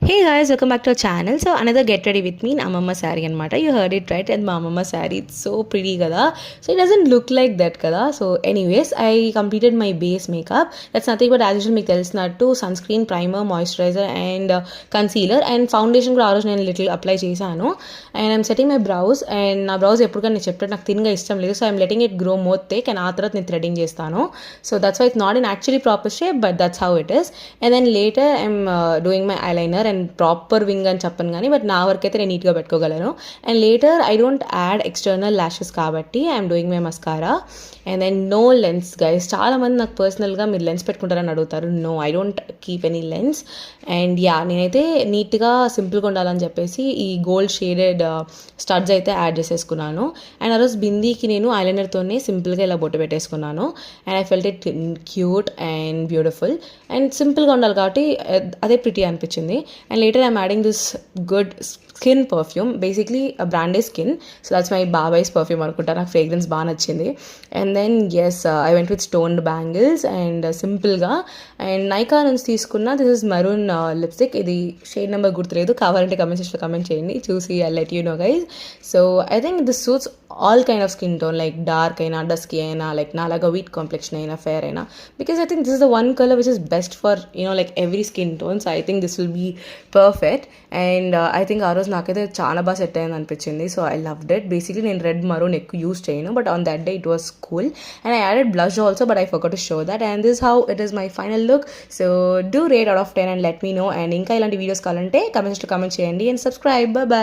Hey guys, welcome back to our channel. So another get ready with me in Amama saree anamata. You heard it right, and my Amama saree, it's so pretty kada. So it doesn't look like that kada. So anyways, I completed my base makeup. That's nothing but as usual మీకు తెలిసినట్టు sunscreen, primer, moisturizer and concealer and foundation కూడా ఆ రోజు నేను little apply చేశాను. And I'm setting my brows and నా brows ఎప్పుడు కానీ నేను చెప్పాను నాకు థిన్గా ఇష్టం లేదు. So I'm letting it grow more thick and ఆ తర్వాత నేను థ్రెడింగ్ చేస్తాను. So that's why it's not in actually proper shape but that's how it is. And then later I'm doing my eyeliner and proper wing అని చెప్పను కానీ but నా వరకు అయితే నేను నీట్గా పెట్టుకోగలను. And later I don't add external lashes కాబట్టి I'm doing my mascara. And then no lens guys. చాలామంది నాకు పర్సనల్గా మీరు లెన్స్ పెట్టుకుంటారని అడుగుతారు. No, I don't keep any lens. And yeah, నేనైతే నీట్గా సింపుల్గా ఉండాలని చెప్పేసి ఈ గోల్డ్ షేడెడ్ స్టడ్స్ అయితే యాడ్ చేసేసుకున్నాను. అండ్ ఆ రోజు బిందీకి నేను ఐలైనర్తోనే సింపుల్గా ఇలా బొట్టు పెట్టేసుకున్నాను. And I felt it cute and beautiful and సింపుల్గా ఉండాలి కాబట్టి అదే ప్రిటీ అనిపించింది. And later I'm adding this good skin perfume, basically a brand is Skin, so that's my Bawai's perfume అనుకుంటా. నాకు ఫ్రేగ్రెన్స్ బాగా నచ్చింది. And then as I went with stoned bangles and సింపుల్గా. అండ్ నైకా నుంచి తీసుకున్న దిస్ ఇస్ మెరూన్ లిప్స్టిక్. ఇది shade number గుర్తులేదు, కావాలంటే కమెంట్ సెక్షన్లో కమెంట్ చేయండి, చూసి I let you know guys. So I think this suits all kind of skin tone, like dark అయినా, డస్కీ అయినా, లైక్ నాలాగా వీట్ కాంప్లెక్షన్ అయినా, ఫేర్ అయినా, because I think this is the one colour which is best for like every skin tone. So I think this will be perfect. And I think ఆ రోజు నాకైతే చాలా బాగా set అయింది అనిపించింది. So I loved it. Basically నేను red maroon ఎక్కువ use చేయను, but on that day it was cool. And I added blush also, but I forgot to show that. And this how it is my final look. So do rate out of 10 and let me no. And ఇంకా ఇలాంటి videos కావాలంటే comment చేయండి and subscribe. By.